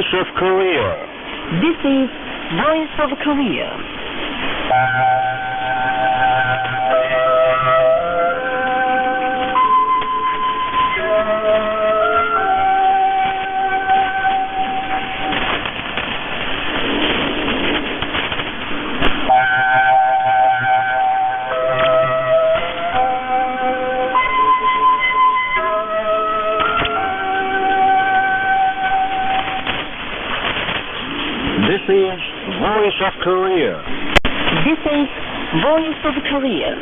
Voice of Korea. This is Voice of Korea. This is Voice of Korea. This is Voice of Korea.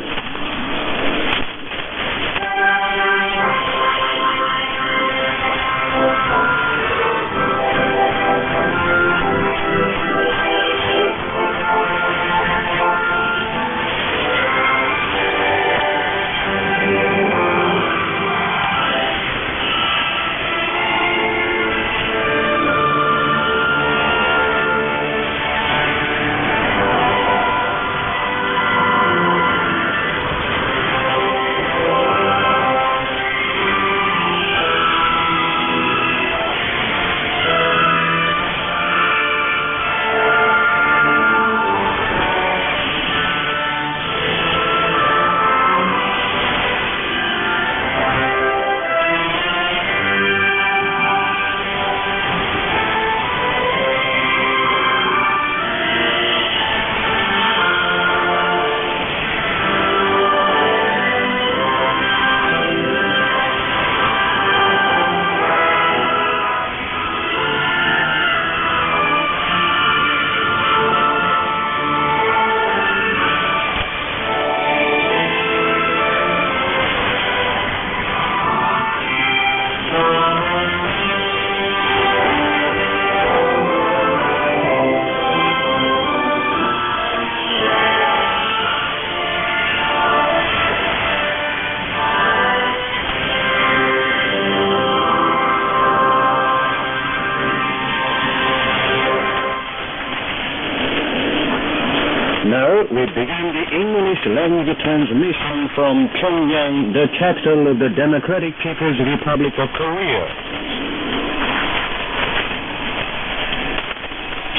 Now we begin the English language transmission from Pyongyang, the capital of the Democratic People's Republic of Korea.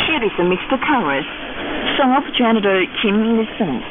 Here is a mixed chorus. Song of General Kim Il-sung.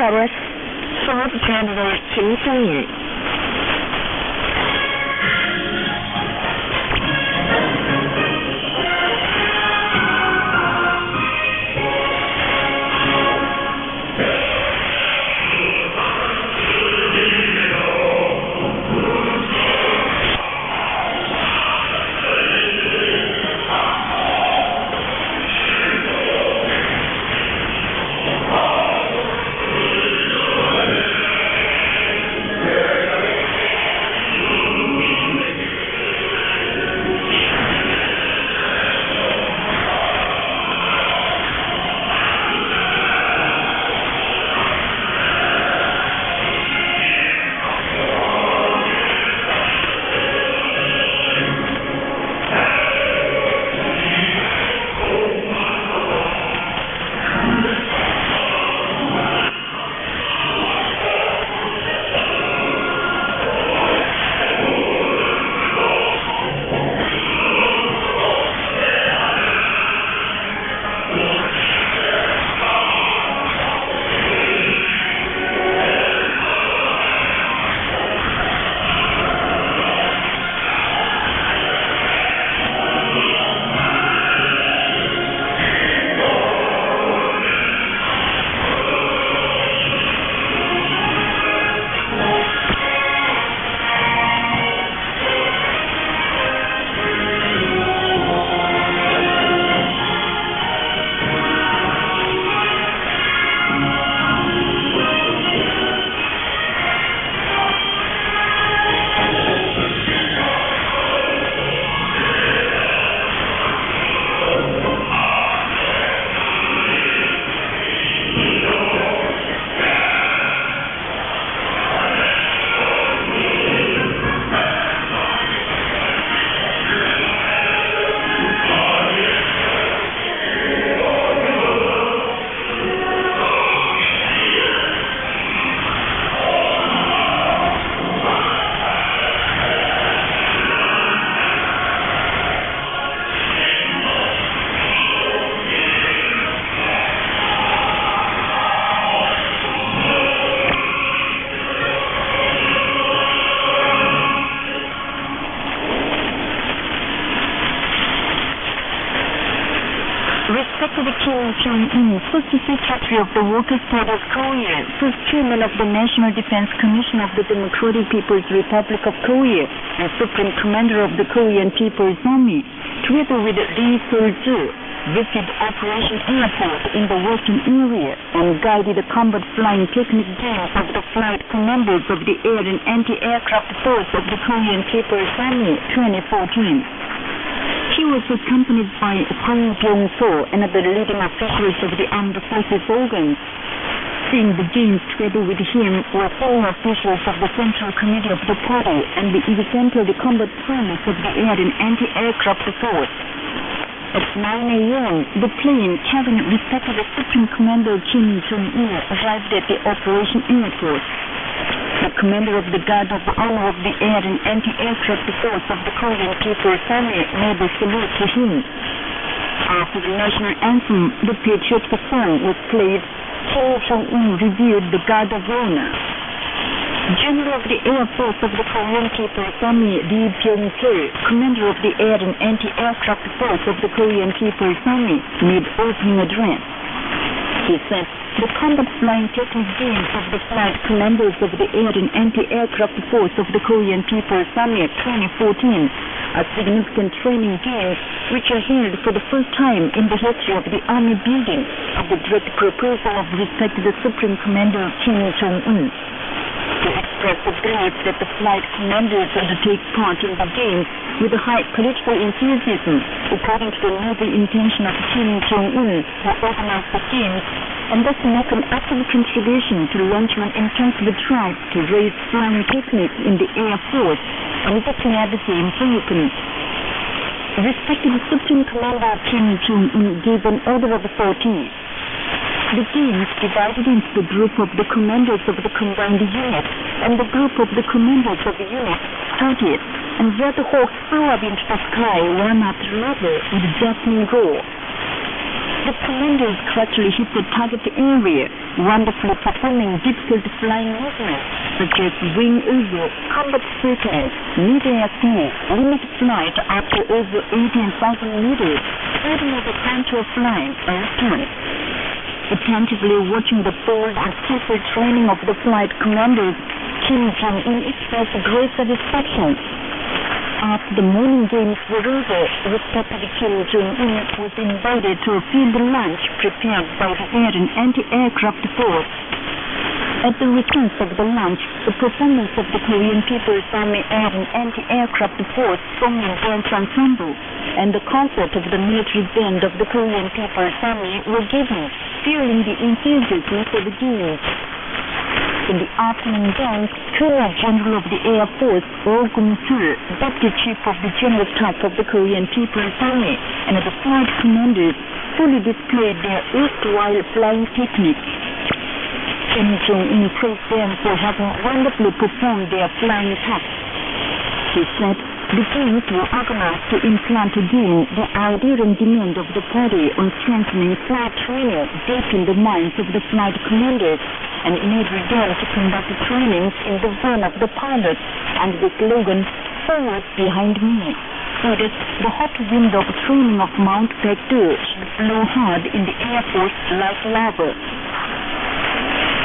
chorus, Song of General Kim Jong-il. Respected Kim Jong-un, First Secretary of the Workers' Party of Korea, First Chairman of the National Defense Commission of the Democratic People's Republic of Korea, and Supreme Commander of the Korean People's Army, together with Lee Sol-ju, visited Operation Airport in the western area and guided the combat flying technique games of the flight commanders of the Air and Anti-Aircraft Force of the Korean People's Army 2014. He was accompanied by Hwang Byung-so and other leading officials of the armed forces organs. Seeing the games together with him were senior officials of the Central Committee of the party and the exemplary combat pilots of the Air and Anti-Aircraft Force. At 9 a.m., the plane carrying respected Supreme Commander Kim Jong-il arrived at the Operation Airport. The commander of the Guard of Honor of the Air and Anti-Aircraft Force of the Korean People's Army made a salute to him. After the national anthem, the patriotic song was played. Kim Jong-un reviewed the Guard of Honor. General of the Air Force of the Korean People's Army DPRK, commander of the Air and Anti-Aircraft Force of the Korean People's Army, made opening address. He said, the combat flying technique games of the flight commanders of the Air and Anti-Aircraft Force of the Korean People's Army 2014 are significant training games which are held for the first time in the history of the Army building at the direct proposal of respected Supreme Commander Kim Jong-un. He expressed the belief that the flight commanders undertake part in the games with a high political enthusiasm, according to the noble intention of Kim Jong-un, who organized the games, and thus make an active contribution to launching an intensive drive to raise flying techniques in the Air Force, and looking at the same weapons. Respected Supreme Commander Kim Jong-un gave an order of sortie. The games divided into the group of the commanders of the combined unit and the group of the commanders of the unit started, and Red Hawks flew up into the sky one after another with deafening roar. The commanders correctly hit the target area, wonderfully performing difficult flying movements such as wing over, combat sequence, mid-air flight, limit flight up to over 18,000 meters, freedom of the contour flying, and stunts. Attentively watching the bold and skillful training of the flight commanders, Kim Jong-un expressed great satisfaction. After the morning games were over, respected Kim Jong-un was invited to a field lunch prepared by the Air and Anti-Aircraft Force. At the return of the lunch, the performance of the Korean People's Army Air and Anti-Aircraft Force Song and Dance Ensemble and the concert of the military band of the Korean People's Army were given, fueling the enthusiasm for the games. In the afternoon dance, Colonel General of the Air Force, Oh Gung-sul, Deputy Chief of the General Staff of the Korean People's Army, and the flight commanders fully displayed their erstwhile flying techniques. Kim Jong-un praised them for having wonderfully performed their flying tasks. He said, the games were organized to implant again the idea and demand of the party on strengthening flight training deep in the minds of the flight commanders and enable them to conduct trainings in the zone of the pilots and the slogan, forward behind me, so that the hot wind of training of Mount Baekdu should blow hard in the Air Force like lava.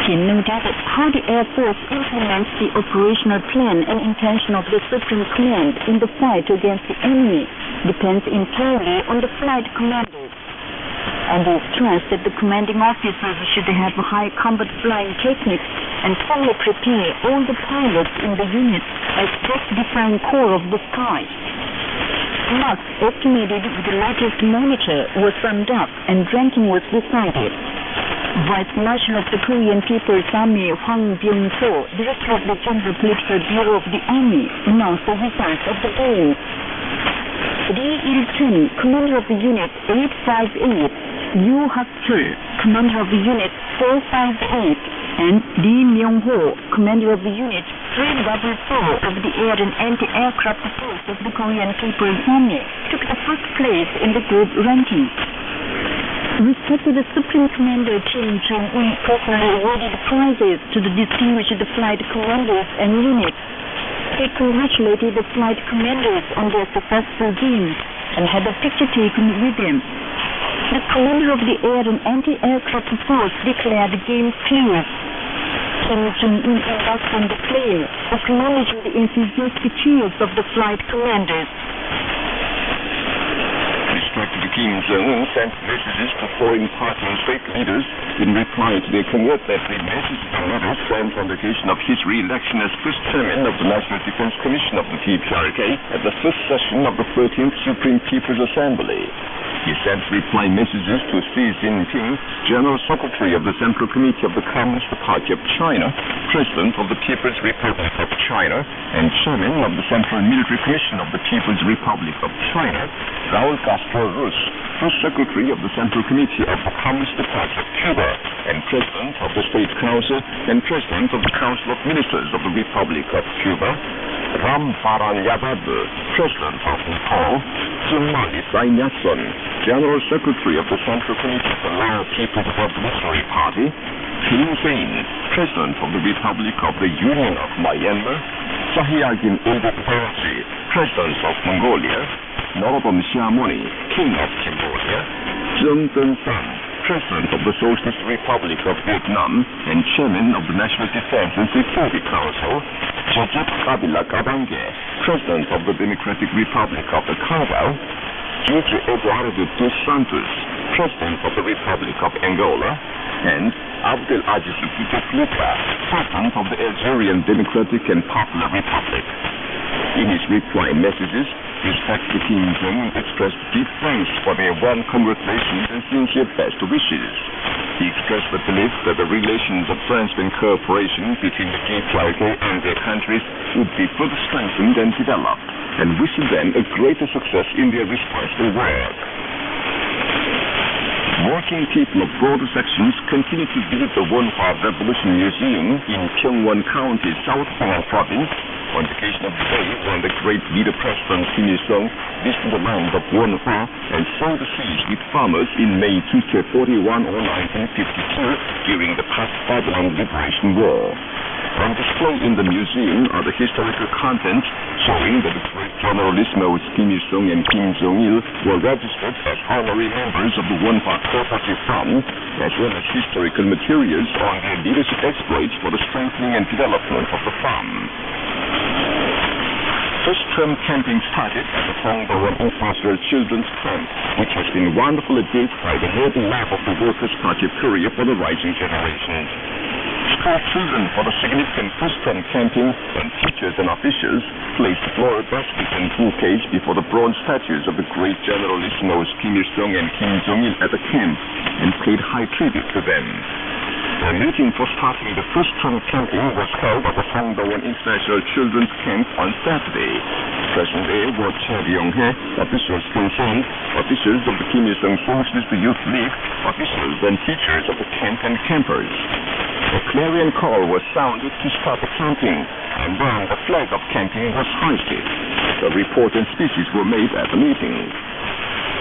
He noted how the Air Force implements the operational plan and intention of the Supreme Command in the fight against the enemy depends entirely on the flight commanders. And he stressed that the commanding officers should have high combat flying techniques and fully prepare all the pilots in the unit as death-defying corps of the sky. Marks estimated with the latest monitor was summed up and ranking was decided. Vice Marshal of the Korean People's Army Hwang Byung-so, Director of the General Political Bureau of the Army, announced the results of the games. Lee Il-chun, Commander of the Unit 858, Yoo Hak-chul, Commander of the Unit 458, and Lee Myung-ho, Commander of the Unit 344 of the Air and Anti-Aircraft Force of the Korean People's Army, took the first place in the group ranking. Respected Supreme Commander Kim Jong-un personally awarded prizes to the distinguished flight commanders and units. He congratulated the flight commanders on their successful games and had a picture taken with them. The commander of the Air and Anti-Aircraft Force declared the games closed. Kim Jong-un embarked on the plane, acknowledging the enthusiastic cheers of the flight commanders. Respected Kim Jong-un sent messages to foreign party and state leaders in reply to their congratulatory messages and letters sent on the occasion of his re-election as first chairman of the National Defense Commission of the DPRK at the first session of the 13th Supreme People's Assembly. He sent reply messages to Xi Jinping, General Secretary of the Central Committee of the Communist Party of China, President of the People's Republic of China, and Chairman of the Central Military Commission of the People's Republic of China, Raul Castro Ruz, First Secretary of the Central Committee of the Communist Party of Cuba, and President of the State Council and President of the Council of Ministers of the Republic of Cuba, Ram Faranyabad, President of Nepal, Jumali Sainyason, General Secretary of the Central Committee of the Lao People's Revolutionary Party, Hin Sein, President of the Republic of the Union of Myanmar, Sahyagin Ildefonsi, President of Mongolia, Norodom Sihamoni, King of Cambodia, Zheng Deng-san, President of the Socialist Republic of Vietnam and Chairman of the National Defense and Security Council, Joseph Kabila Kabange, President of the Democratic Republic of the Congo, Jose Eduardo dos Santos, President of the Republic of Angola, and Abdelaziz Bouteflika, President of the Algerian Democratic and Popular Republic. In his reply messages, respected Kim Jong-un expressed deep thanks for their warm congratulations and sincere best wishes. He expressed the belief that the relations of friendship and cooperation between the DPRK and their countries would be further strengthened and developed, and wished them a greater success in their responsible work. Working people of broader sections continue to visit the Wonhwa Revolution Museum in Pyeongwon County, South Gangwon Province, on the occasion of the day when the great leader President Kim Il-sung visited the land of Wonhwa and sowed the seeds with farmers in May 1941 or 1952 during the past-Fatherland Liberation War. On display in the museum are the historical contents showing that the great generalismos Kim Il-sung and Kim Jong-il were registered as honorary members of the Wonhwa Cooperative Fund, as well as historical materials on their leadership exploits for the strengthening and development of the fund. First-term camping started at the Songdo International Children's Camp, which has been wonderfully built by the noble lab of the Workers' Party of Korea for the rising generations. School children for the significant first-term camping and teachers and officials placed floral baskets and bouquets before the bronze statues of the great generalismos Kim Il-sung and Kim Jong-il at the camp and paid high tribute to them. The meeting for starting the first-term camping was held at the Songdo International Children's Camp on Saturday. Present there were Cha Byung-hae, officials concerned, officials of the Kim Il-sung Socialist Youth League, officials and teachers of the camp and campers. A clarion call was sounded to start the camping, and then the flag of camping was hoisted. The report and speeches were made at the meeting.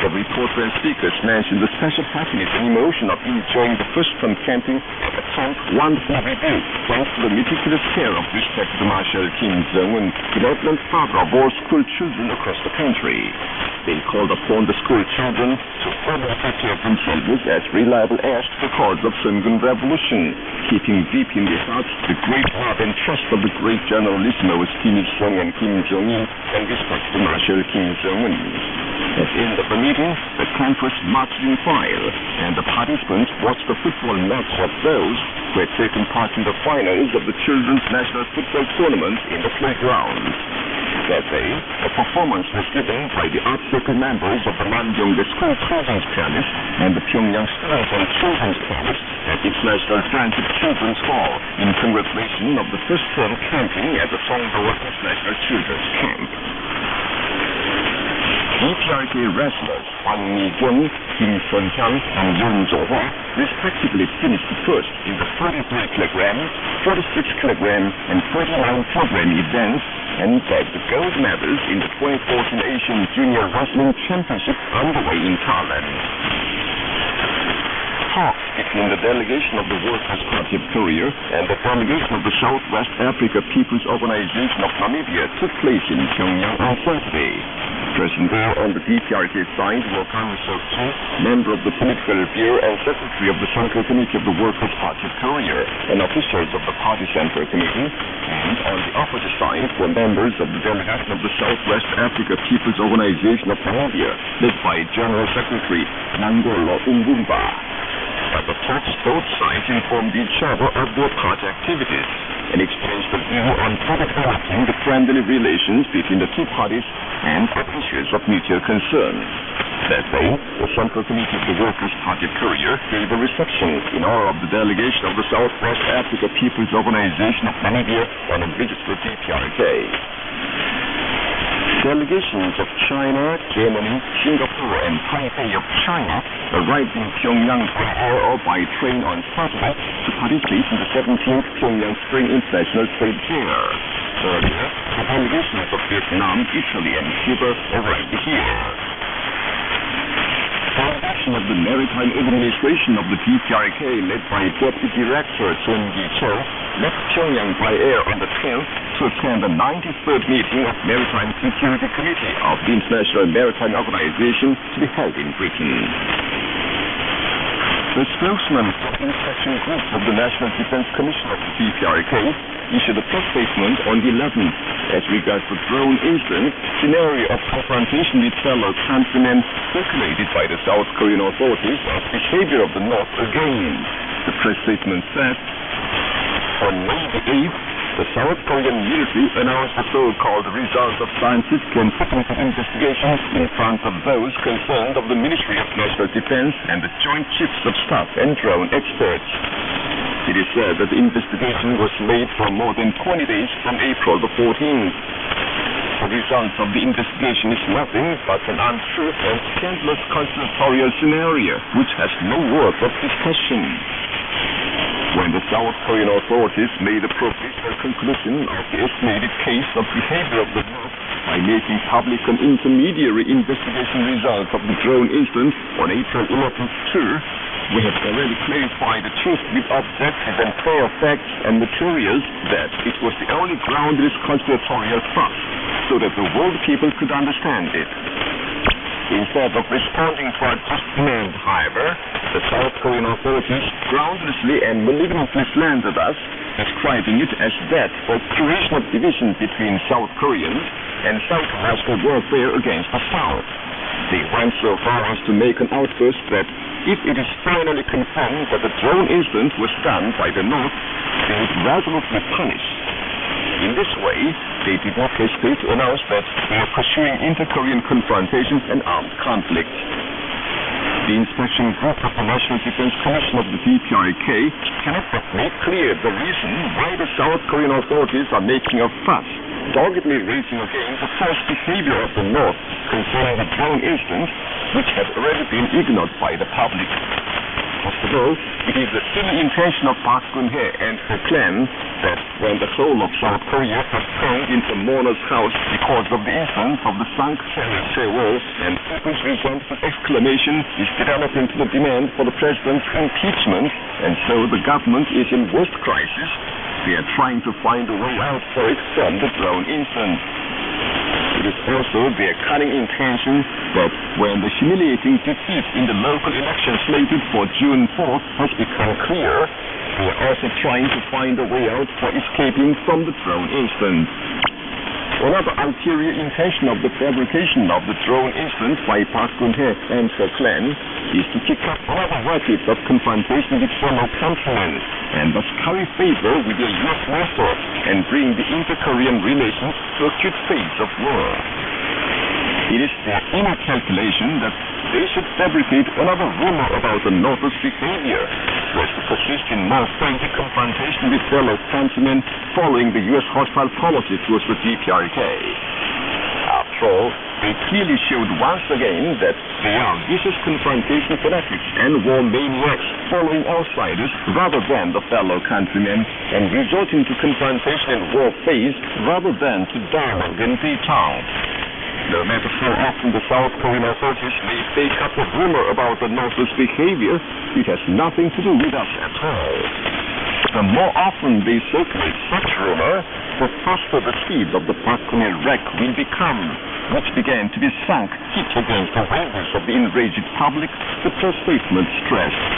The reporter and speakers mentioned the special happiness and emotion of enjoying the first-term camping at the camp wonderfully rebuilt thanks to the meticulous care of respected Marshal Kim Jong-un, benevolent father of all school children across the country. They called upon the school children to firmly prepare themselves as reliable heirs to the cause of Sungun Revolution, keeping deep in their hearts the great love and trust of the great generalismos Kim Il-sung and Kim Jong-il and respected Marshal Kim Jong-un. At the end of the meeting, the camp was marched in file, and the participants watched the football match of those who had taken part in the finals of the Children's National Football Tournament in the playground. That day, a performance was given by the art circle members of the Mangyongdae School Children's Palace and the Pyongyang Students and Children's Palace at its National Frantic Children's Hall in congratulation of the first-term camping at the Songdo International Children's Camp. DPRK wrestlers Hwang Mi-kyun, Kim Sun-hyun, and Yoon Jo-hwa respectively finished first in the 33kg, 46kg, and 49kg events and bagged the gold medals in the 2014 Asian Junior Wrestling Championship underway in Thailand. Talks between the delegation of the Workers' Party of Korea and the delegation of the Southwest Africa People's Organization of Namibia took place in Pyongyang on Saturday. Present there on the DPRK side were Kang Seok-ji, member of the Political Bureau and Secretary of the Central Committee of the Workers' Party of Korea, and officials of the Party Central Committee, and on the opposite side were members of the delegation of the Southwest Africa People's Organization of Namibia, led by General Secretary Nangolo Umbumba. At the talks, both sides informed each other of their party activities and exchanged a view on further developing the friendly relations between the two parties and issues of mutual concern. That day, the Central Committee of the Workers' Party of Korea gave a reception in honor of the delegation of the Southwest Africa People's Organization of Namibia on a visit to DPRK. Delegations of China, Germany, Singapore, and Taipei of China arrived in Pyongyang by air or by train on Saturday to participate in the 17th Pyongyang Spring International Trade Fair. Earlier, the delegations of Vietnam, Italy, and Cuba arrived here. The delegation of the Maritime Administration of the DPRK, led by Deputy Director Sun Gi-cho, left Pyongyang by air on the 10th to attend the 93rd meeting of Maritime Security Committee of the International Maritime Organization to be held in Britain. The spokesman for the Inspection Group of the National Defense Commission of the DPRK issued a press statement on the 11th as regards the drone incident scenario of confrontation with fellow countrymen circulated by the South Korean authorities as behavior of the North again. The press statement said, on May the 8th, the South Korean military announced the so-called results of scientific and technical investigations in front of those concerned of the Ministry of National Defense and the Joint Chiefs of Staff and drone experts. It is said that the investigation was made for more than 20 days from April the 14th. The results of the investigation is nothing but an untruth and scandalous conspiratorial scenario which has no worth of discussion. When the South Korean authorities made appropriate final conclusion of the estimated case of behavior of the North by making public an intermediary investigation result of the drone incident on April 11th too. We have already clarified the truth with objective and fair facts and materials that it was the only groundless conspiratorial fuss, so that the world people could understand it. Instead of responding to our just demand, however, the South Korean authorities groundlessly and malignantly slandered us, describing it as that for creation of division between South Koreans and psychological warfare against the South. They went so far as to make an outburst that if it is finally confirmed that the drone incident was done by the North, they would resolutely punish. In this way, they did not hesitate to announce that they are pursuing inter-Korean confrontation and armed conflict. The inspection group of the National Defense Commission of the DPRK cannot but make clear the reason why the South Korean authorities are making a fuss, doggedly raising against the false behavior of the North concerning the drone incident, which had already been ignored by the public. First of all, it is the silly intention of Park Geun-hye and her clan that when the whole of South Korea has turned into mourner's house because of the incident of the sunk ferry Sewol, and people's resentful exclamation is developed into the demand for the president's impeachment, and so the government is in worst crisis. They are trying to find a way out for it from the drone incident. It is also their cunning intention that when the humiliating defeat in the local election slated for June 4th has become clear, they are also trying to find a way out for escaping from the drone incident. Another ulterior intention of the fabrication of the drone incident by Park Geun-hye and her clan is to kick up another racket of confrontation with fellow countrymen, and thus curry favor with the U.S. master and bring the inter-Korean relations to a acute phase of war. It is their inner calculation that they should fabricate another rumor about the North's behavior, so as to persist in more frantic confrontation with fellow countrymen following the U.S. hostile policy towards the DPRK. After all, they clearly showed once again that they are vicious confrontation fanatics and war maniacs following outsiders rather than the fellow countrymen, and resorting to confrontation in war phase rather than to dialogue and detente. No matter how often the South Korean authorities may fake up a rumor about the North's behavior, it has nothing to do with us at all. The more often they circulate such rumor, the faster the speed of the Park Geun-hye wreck will become, which began to be sunk hit against the wings of the enraged public, the press statement stressed.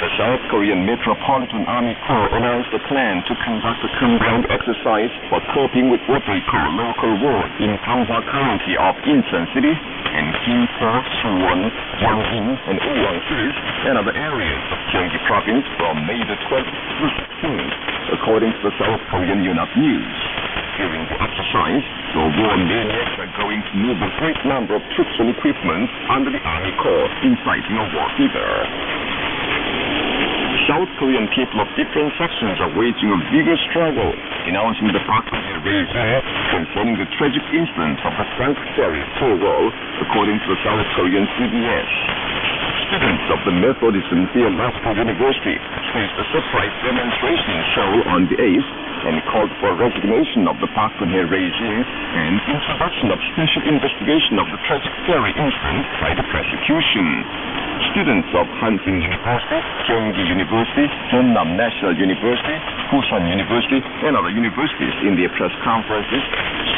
The South Korean Metropolitan Army Corps announced a plan to conduct a combined exercise for coping with what they call local war in Gangwon County of Incheon City and Gimpo, Suwon, Yangin, and Uwon cities and other areas of Gyeonggi Province from May the 12th through 16th, according to the South Korean Yonhap News. During the exercise, the war maniacs are going to move a great number of troops and equipment under the Army Corps, inciting a war fever. South Korean people of different sections are waging a vigorous struggle, denouncing the Park Geun-hye regime concerning the tragic incident of the sunk ferry Sewol, according to the South Korean CBS. Students of the Methodism Theological University staged a surprise demonstration in Seoul on the 8th and called for resignation of the Park Geun-hye regime and introduction of special investigation of the tragic ferry incident by the prosecution. Students of Hansin University, Gyeonggi University, Jeonnam National University, Busan University, and other universities in their press conferences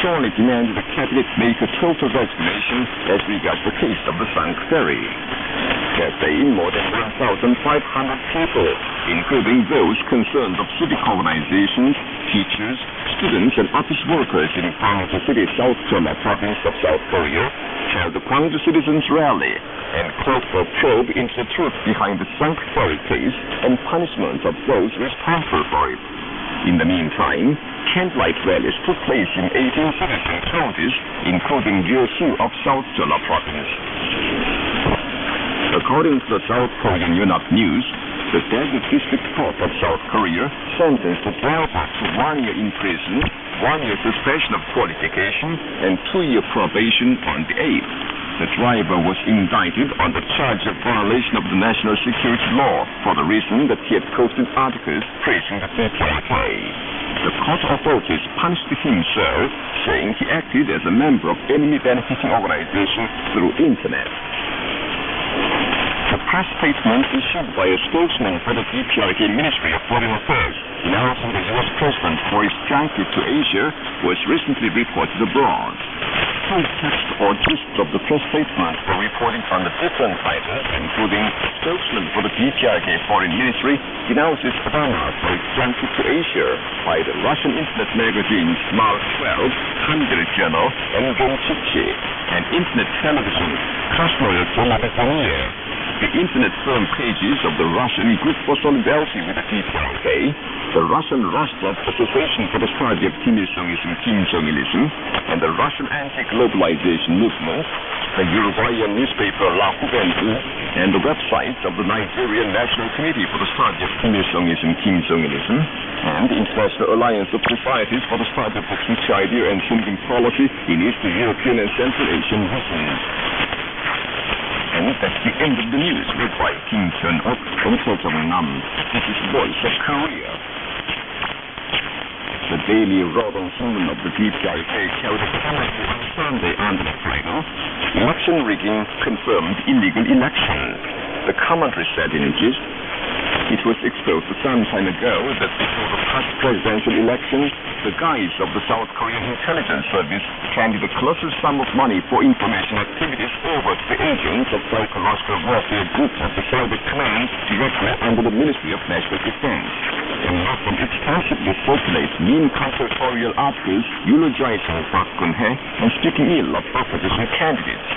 strongly demanded the cabinet make a total resignation as regards the case of the sunk ferry. That day, more than 1,500 people, including those concerned of civic organizations, teachers, students, and office workers in Gwangju City, South Jeolla Province of South Korea, held the Gwangju Citizens Rally and called for a probe into the truth behind the sunk ferry case and punishment of those responsible for it. In the meantime, candlelight rallies took place in 18 cities and counties, including Gyeongsu of South Jeolla Province. According to the South Korean Yonhap News, the Daegu District Court of South Korea sentenced the driver to 1 year in prison, 1 year suspension of qualification, and 2-year probation on the 8th. The driver was indicted on the charge of violation of the national security law for the reason that he had posted articles praising the DPRK. The court authorities punished him so, saying he acted as a member of enemy benefiting organization through internet. A press statement issued by a spokesman for the DPRK Ministry of Foreign Affairs announcing the U.S. president for his transit to Asia was recently reported abroad. Full text or gist of the press statement were reported under different titles, including spokesman for the DPRK Foreign Ministry denounces Obama for his transit to Asia by the Russian internet magazines Mars 12, Hungary Journal, and Gomchichi, and internet television Krasnoye Televizion. The internet forum pages of the Russian Group for Solidarity with the DPRK, the Russian Rostov Association for the Study of Kim Il-sungism, Kim Jong-ilism, and the Russian Anti-Globalization Movement, the Uruguayan newspaper La Juventud, and the websites of the Nigerian National Committee for the Study of Kim Il-sungism, Kim Jong-ilism, and the International Alliance of Societies for the Study of the Future Idea and Changing Policy in Eastern European and Central Asian regions. And that's the end of the news, read by Kim Hyun-ok from Seojong-nam. This is Voice of Korea. The Daily Rodong Sinmun of the DPRK carried a commentary on Sunday under the title, Election Rigging Confirmed Illegal Election. The commentary said in a gist, it was exposed some time ago that before the past presidential election, the guys of the South Korean intelligence service handed a colossal sum of money for information activities over to the agents of psychological warfare group of the Cyber Command directly under the Ministry of National Defense. And often extensively circulates mean conspiratorial articles eulogizing Park Geun-hye and speaking ill of opposition candidates.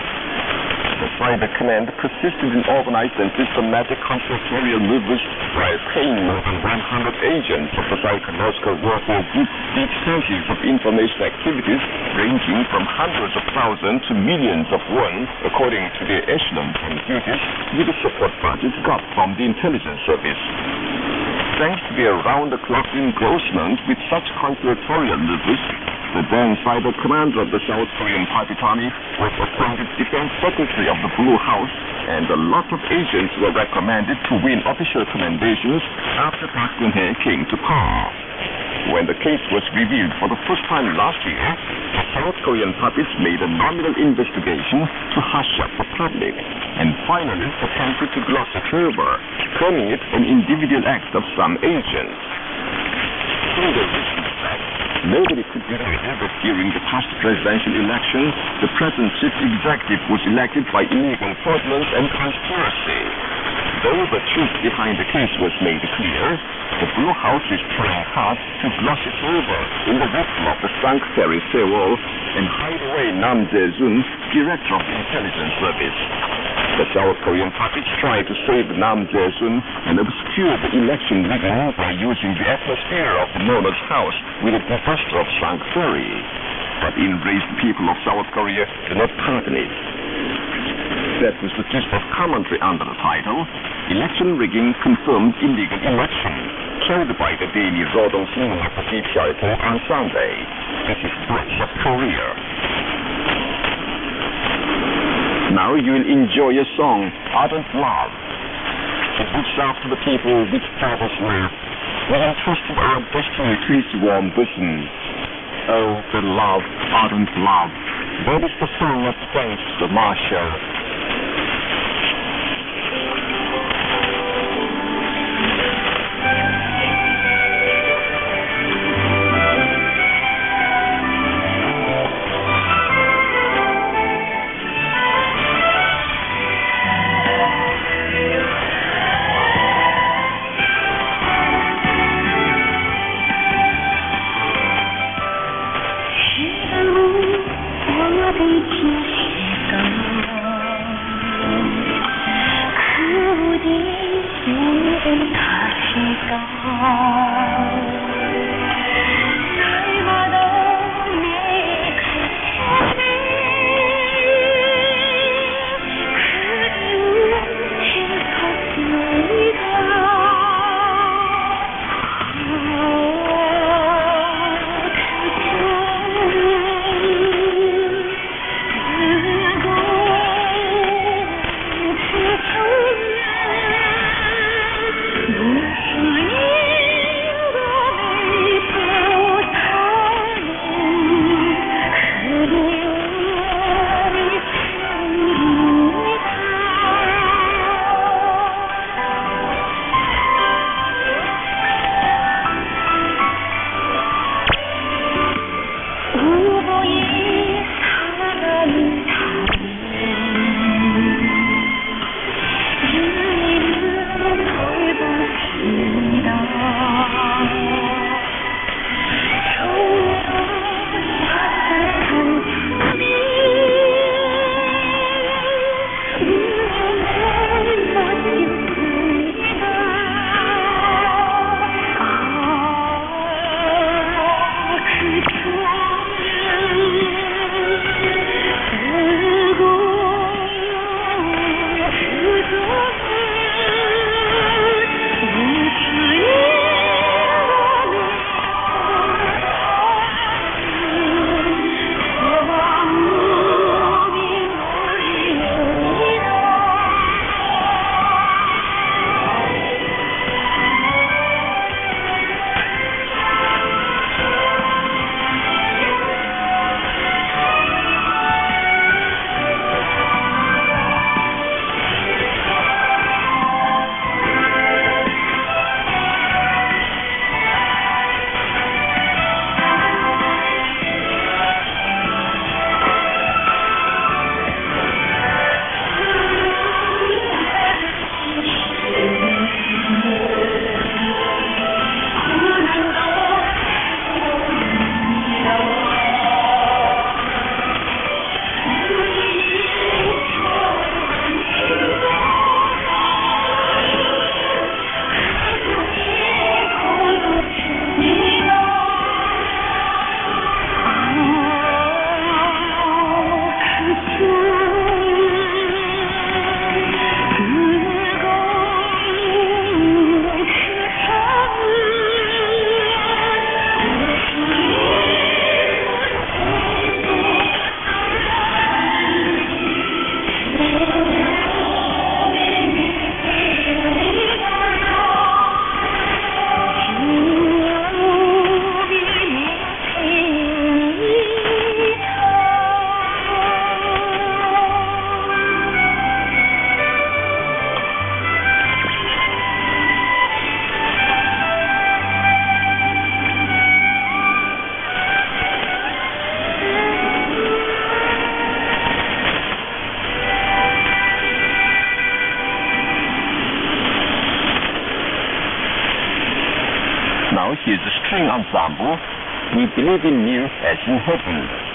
The Cyber Command persisted in organized and systematic conspiratorial movements while paying more than 100 agents of the psychological warfare group the expenses of information activities ranging from hundreds of thousands to millions of won, according to their echelons and duties, with the support budgets got from the intelligence service. Thanks to their round-the-clock engrossment with such conspiratorial movements, the then cyber commander of the South Korean Puppet Army was appointed Defense Secretary of the Blue House, and a lot of agents were recommended to win official commendations after Park Geun-hye came to power. When the case was revealed for the first time last year, the South Korean puppets made a nominal investigation to hush up the public, and finally attempted to gloss it over, calling it an individual act of some agents. In the recent fact, nobody could believe that during the past presidential election, the present chief executive was elected by illegal fraudulence and conspiracy. Though the truth behind the case was made clear, the Blue House is trying hard to gloss it over in the ritual of the sunk ferry Sewol and hide away Nam Jae-sun, director of the intelligence service. The South Korean puppets try to save Nam Jae-sun and obscure the election rigging by using the atmosphere of the monarch's house with a disaster of sunk ferry. But enraged people of South Korea do not pardon it. That was the gist of commentary under the title, Election Rigging Confirmed Illegal Election, carried by the Daily Rodong Sinmun of the DPRK on Sunday. This is Voice of Korea. Now you will enjoy a song, Ardent Love. It reaches out to the people with father's love. We entrusted our destiny to his warm bosom. Oh, the love, ardent love. That is the song of thanks to Marshall. string ensemble, we believe in you as in heaven.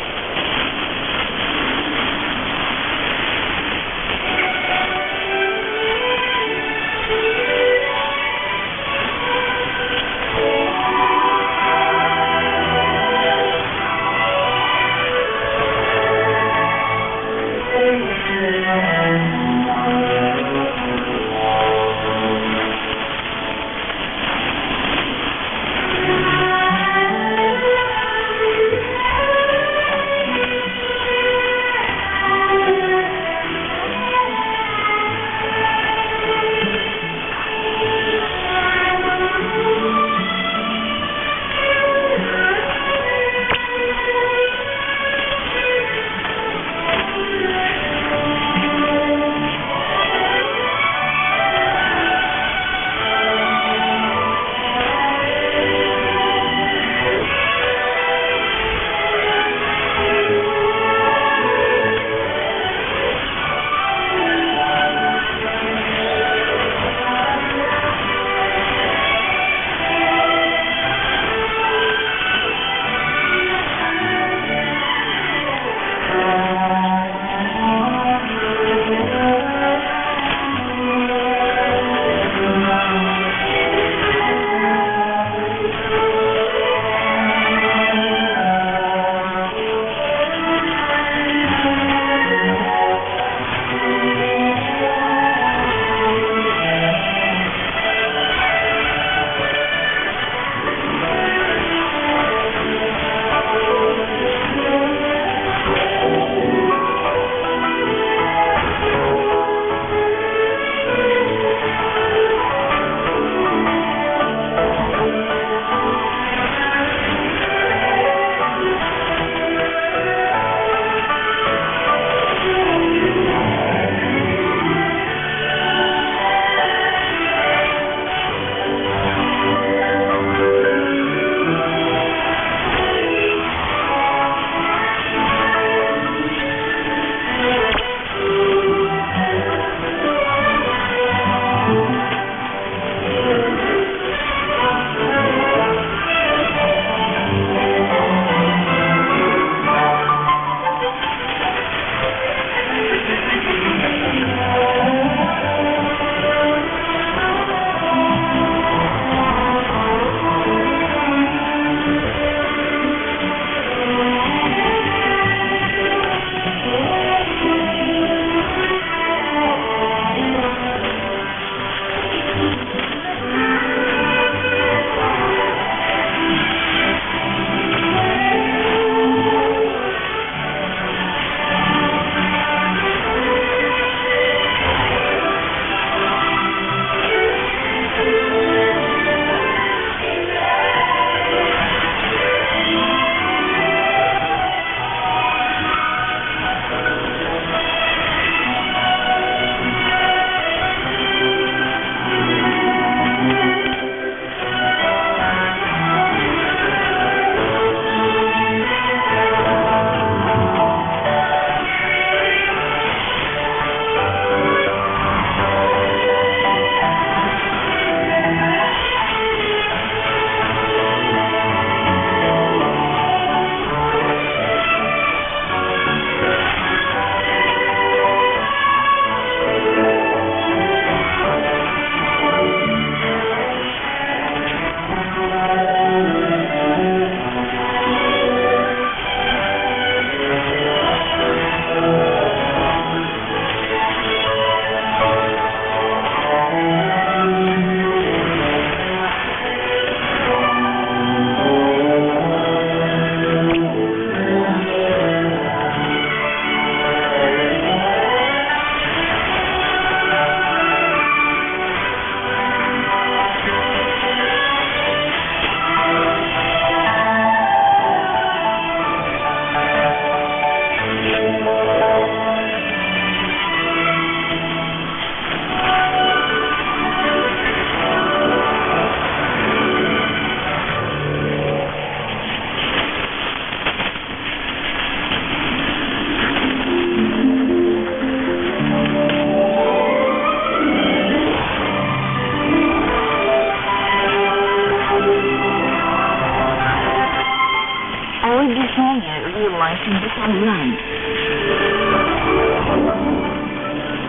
all desire realized in the homeland.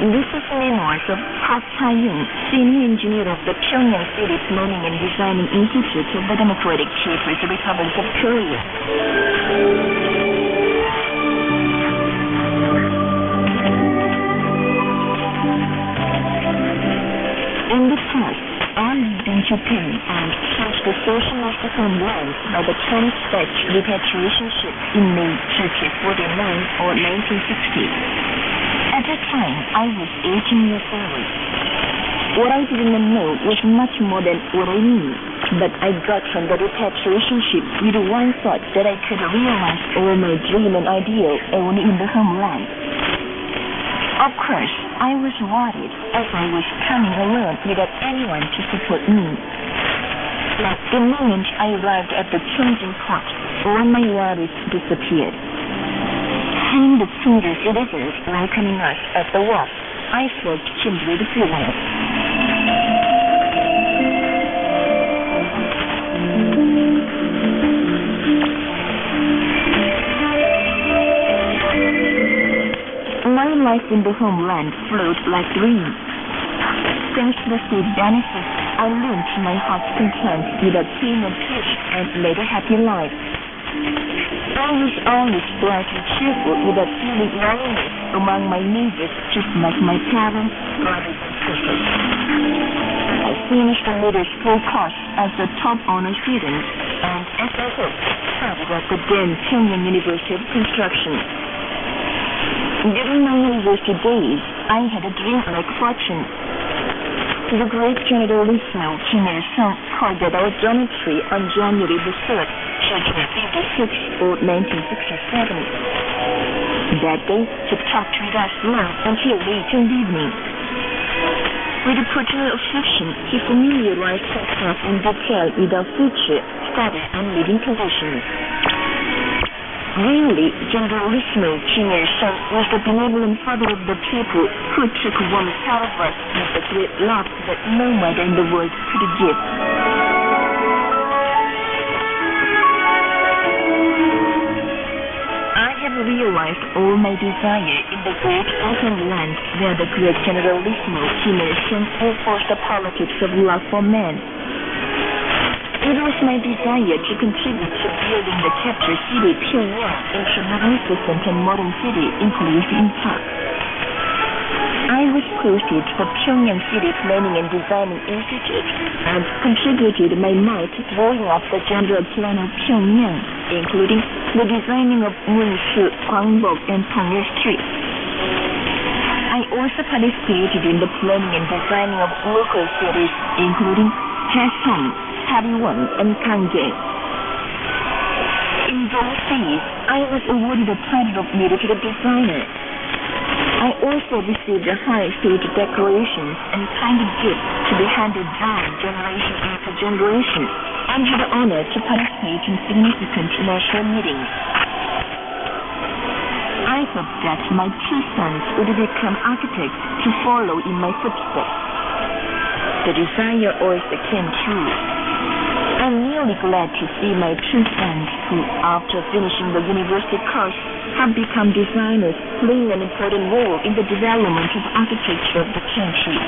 This is memoirs of Park Tae-young, senior engineer of the Pyongyang City Planning and Designing Institute of the Democratic People's Republic of Korea. In the past, I lived in Japan and touched the socialist homeland by the Chinese Dutch repatriation ship in May 1949 or 1960. At the time, I was 18 years old. What I didn't know was much more than what I knew, but I got from the repatriation ship with one thought that I could realize all my dream and ideal only in the homeland. Of course, I was worried as I was coming alone without anyone to support me. But the moment I arrived at the changing port, all my worries disappeared. Seeing the single citizens welcoming us at the wharf, I felt filled with feelings. My life in the homeland flowed like dreams. Thanks to the state benefits, I learned to my heart's content without pain and peace and led a happy life. I was always bright and cheerful without feeling loneliness among my neighbors, just like my parents, brothers, and sisters. I finished the middle school course as a top honor student, and as I hoped, started at the then Pyongyang University of Construction. During my university days, I had a dream-like fortune. The great General Lismao Kim Il-sung called at our dormitory on January the 3rd, 1956 or 1967. That day, he talked with us long until late in the evening. With a particular affection, he familiarized himself in detail with our future, study, and living conditions. Really, General Lismao Kim Il-sung was the benevolent father of the people who took one care of us with a great love that no mother in the world could give. I have realized all my desire in the great open land where the great General Lismao Kim Il-sung enforced the politics of love for man. It was my desire to contribute to building the capital city, Pyongyang, into a magnificent and modern city enclosed in park. I was posted to the Pyongyang City Planning and Designing Institute and contributed my mite to drawing up the general plan of Pyongyang, including the designing of Munsu, Gwangbok, and Pangil streets. I also participated in the planning and designing of local cities, including Haesong, Hariwon, and Ganggae. In those days, I was awarded the title of military designer. I also received a high state decorations and kind gifts to be handed down generation after generation, and had the honor to participate in significant national meetings. I hope that my two sons would become architects to follow in my footsteps. The desire also came true. I'm really glad to see my two sons who, after finishing the university course, have become designers playing an important role in the development of architecture of the country.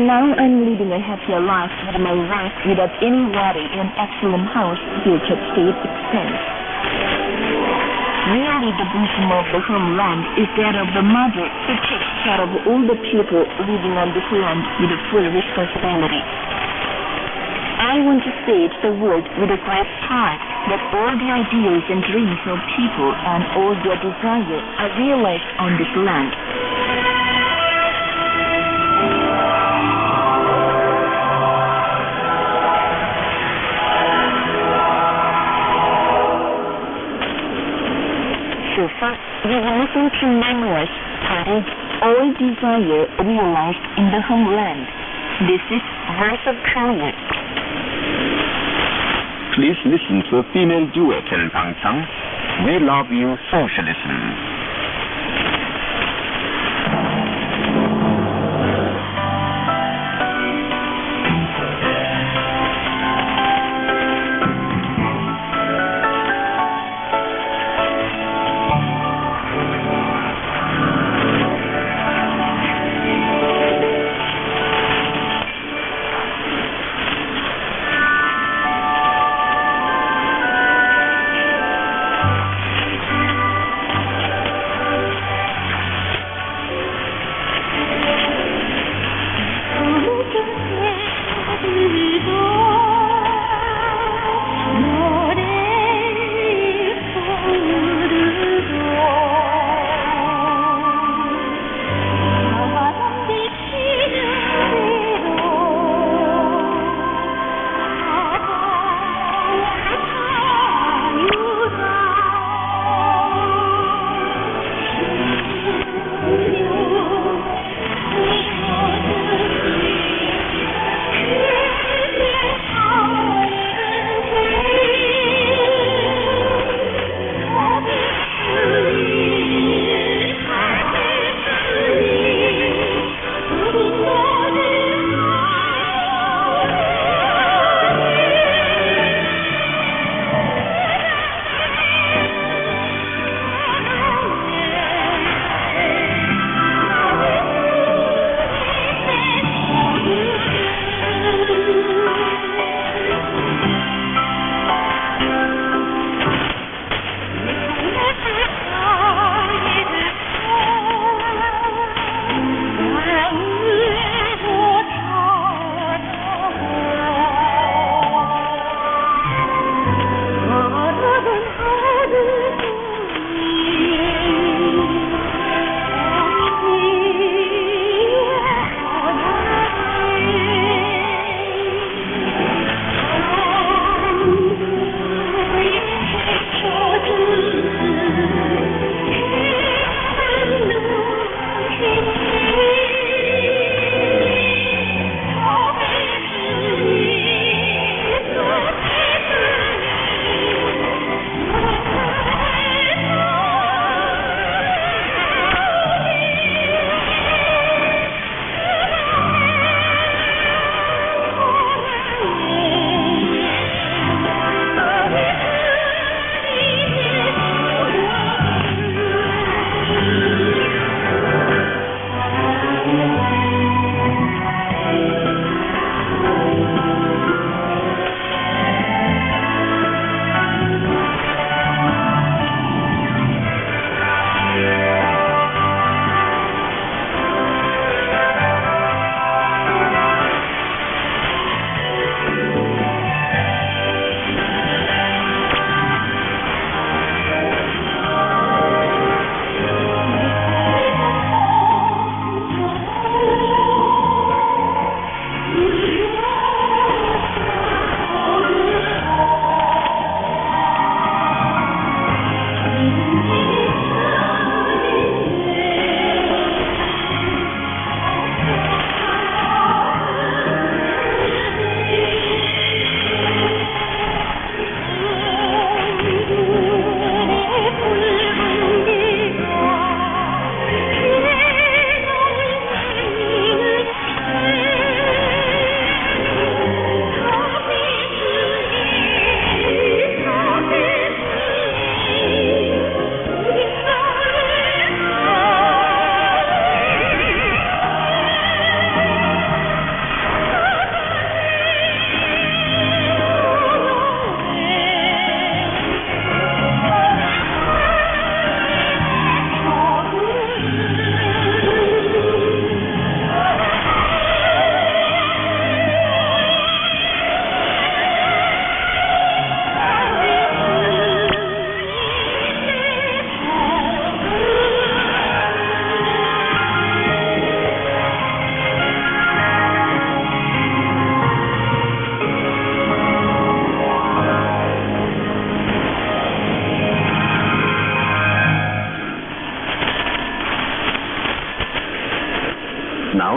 Now I'm leading a happier life with my wife without any worry in an excellent house built at state expense. Really, the bosom of the homeland is that of the mother who takes care of all the people living on this land with a full responsibility. I want to say to the world with a great heart that all the ideals and dreams of people and all their desires are realized on this land. So far, we will listen to memoirs titled All Desire Realized in the Homeland. This is Voice of Korea. Please listen to a female duet in Bangchang, We Love You Socialism.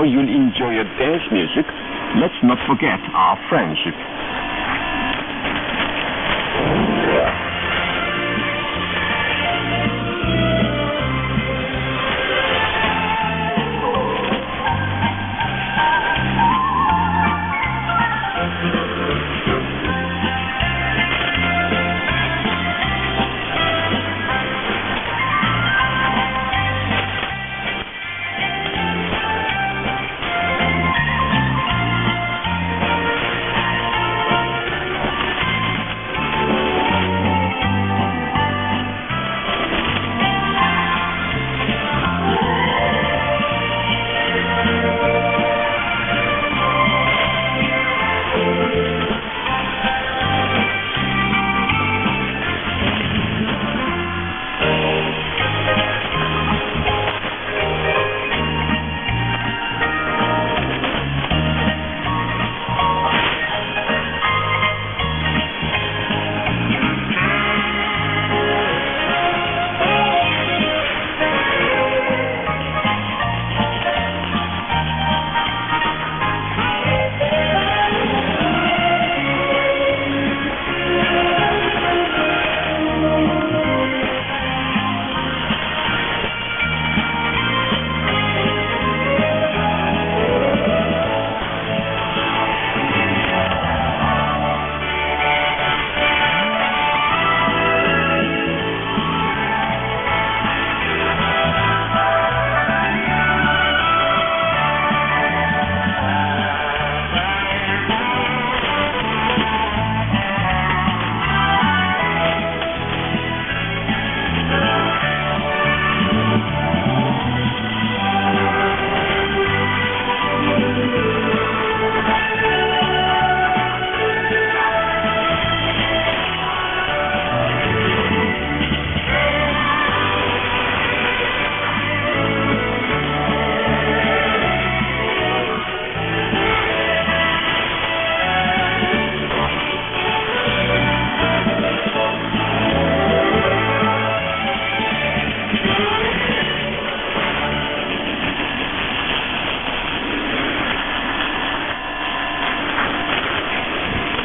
now you'll enjoy a dance music. Let's not forget our friendship.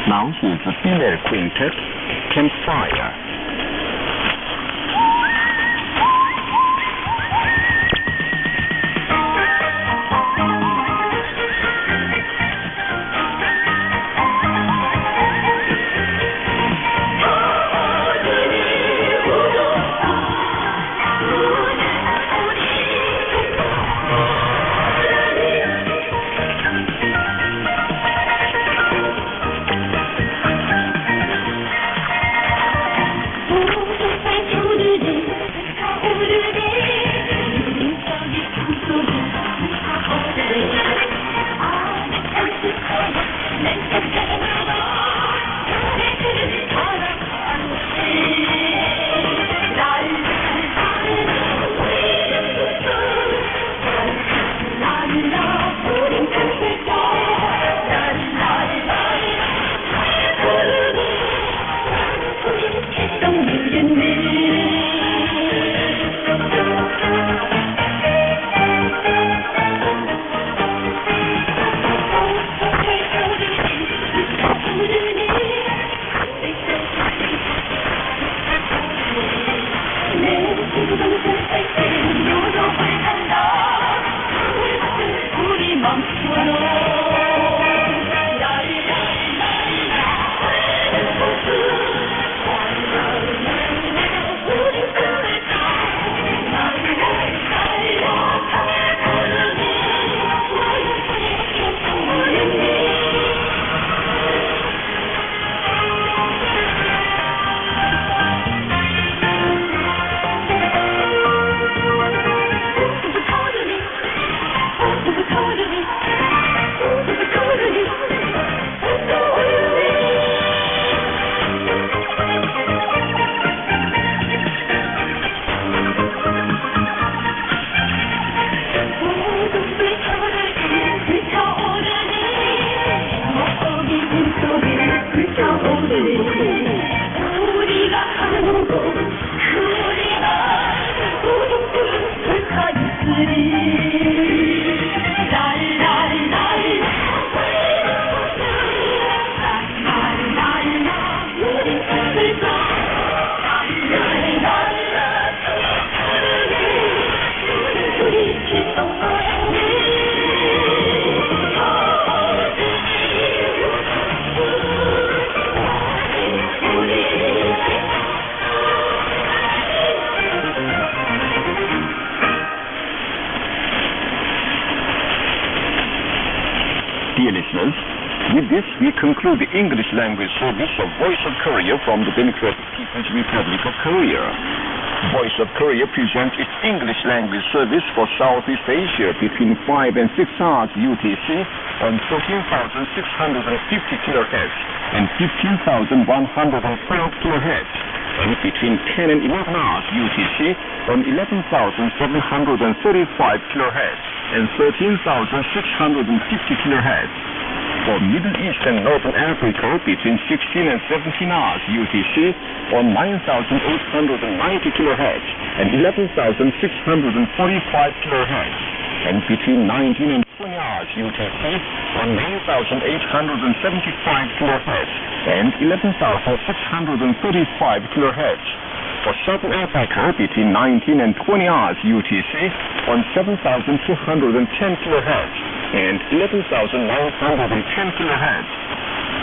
Now here's the female quintet, Campfire. this, we conclude the English language service of Voice of Korea from the Democratic People's Republic of Korea. Voice of Korea presents its English language service for Southeast Asia between 5 and 6 hours UTC on 14,650 kHz and 15,112 kHz, and between 10 and 11 hours UTC on 11,735 kHz and 13,650 kHz. For Middle East and Northern Africa between 16 and 17 hours UTC on 9,890 kHz and 11,645 kHz, and between 19 and 20 hours UTC on 9,875 kHz and 11,635 kHz. For Southern Africa between 19 and 20 hours UTC on 7,210 kHz and 11,910 kHz.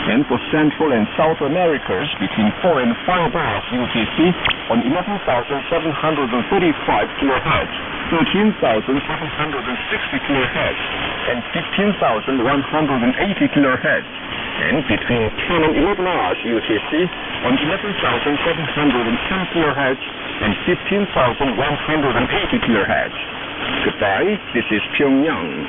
And for Central and South Americas between 4 and 5 hours UTC on 11,735 kHz, 13,760 kHz, and 15,180 kHz. And between 10 and 11 hours UTC on 11,710 kHz and 15,180 kHz. Goodbye, this is Pyongyang.